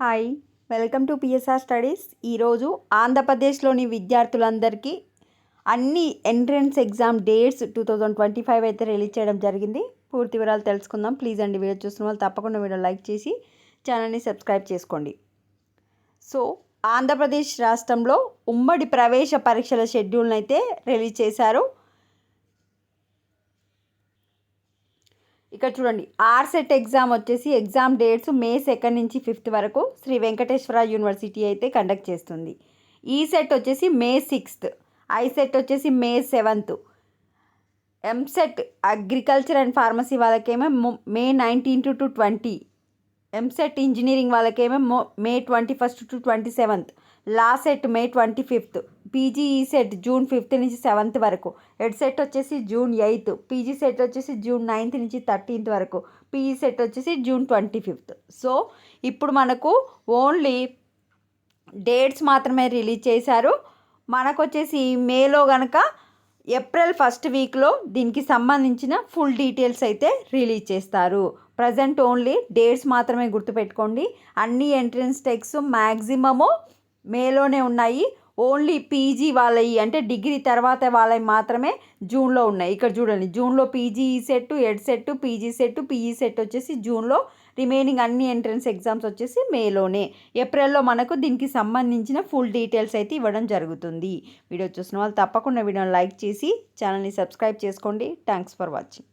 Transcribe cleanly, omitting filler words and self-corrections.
Hi, welcome to PSR studies. ఈరోజు ఆంధ్రప్రదేశ్లోని విద్యార్థులందరికీ అన్ని ఎంట్రన్స్ ఎగ్జామ్ డేట్స్ 2025 అయితే రిలీజ్ చేయడం జరిగింది. పూర్తి వివరాలు తెలుసుకుందాం. ప్లీజ్ అండి, వీడియో చూస్తున్న వాళ్ళు తప్పకుండా వీడియో లైక్ చేసి ఛానల్ని సబ్స్క్రైబ్ చేసుకోండి. సో ఆంధ్రప్రదేశ్ రాష్ట్రంలో ఉమ్మడి ప్రవేశ పరీక్షల షెడ్యూల్ని అయితే రిలీజ్ చేశారు. ఇక్కడ చూడండి, ఆర్సెట్ ఎగ్జామ్ వచ్చేసి ఎగ్జామ్ డేట్స్ మే 2 నుంచి 5 వరకు శ్రీ వెంకటేశ్వర యూనివర్సిటీ అయితే కండక్ట్ చేస్తుంది. ఈసెట్ వచ్చేసి మే 6, ఐసెట్ వచ్చేసి మే 7, ఎంసెట్ అగ్రికల్చర్ అండ్ ఫార్మసీ వాళ్ళకేమో మే 19 to 20, ఎంసెట్ ఇంజనీరింగ్ వాళ్ళకేమో మే 21 to 27, LAWCET May 25, PG set June 5 నుంచి 7 వరకు, ఎడ్సెట్ వచ్చేసి జూన్ 8, పీజీ సెట్ వచ్చేసి జూన్ 9 నుంచి 13 వరకు, పీజీ సెట్ వచ్చేసి జూన్ 25. సో ఇప్పుడు మనకు ఓన్లీ డేట్స్ మాత్రమే రిలీజ్ చేశారు. మనకు వచ్చేసి మేలో కనుక ఏప్రిల్ 1st వీక్లో దీనికి సంబంధించిన ఫుల్ డీటెయిల్స్ అయితే రిలీజ్ చేస్తారు. ప్రజెంట్ ఓన్లీ డేట్స్ మాత్రమే గుర్తుపెట్టుకోండి. అన్ని ఎంట్రన్స్ టెక్స్ట్ మ్యాక్సిమము మేలోనే ఉన్నాయి. ఓన్లీ పీజీ వాళ్ళవి అంటే డిగ్రీ తర్వాత వాళ్ళవి మాత్రమే జూన్లో ఉన్నాయి. ఇక్కడ చూడండి, జూన్లో PG CET, Ed CET, PG CET, PE CET వచ్చేసి జూన్లో, రిమైనింగ్ అన్ని ఎంట్రన్స్ ఎగ్జామ్స్ వచ్చేసి మేలోనే. ఏప్రిల్లో మనకు దీనికి సంబంధించిన ఫుల్ డీటెయిల్స్ అయితే ఇవ్వడం జరుగుతుంది. వీడియో చూసిన వాళ్ళు తప్పకుండా వీడియోని లైక్ చేసి ఛానల్ని సబ్స్క్రైబ్ చేసుకోండి. Thanks for watching.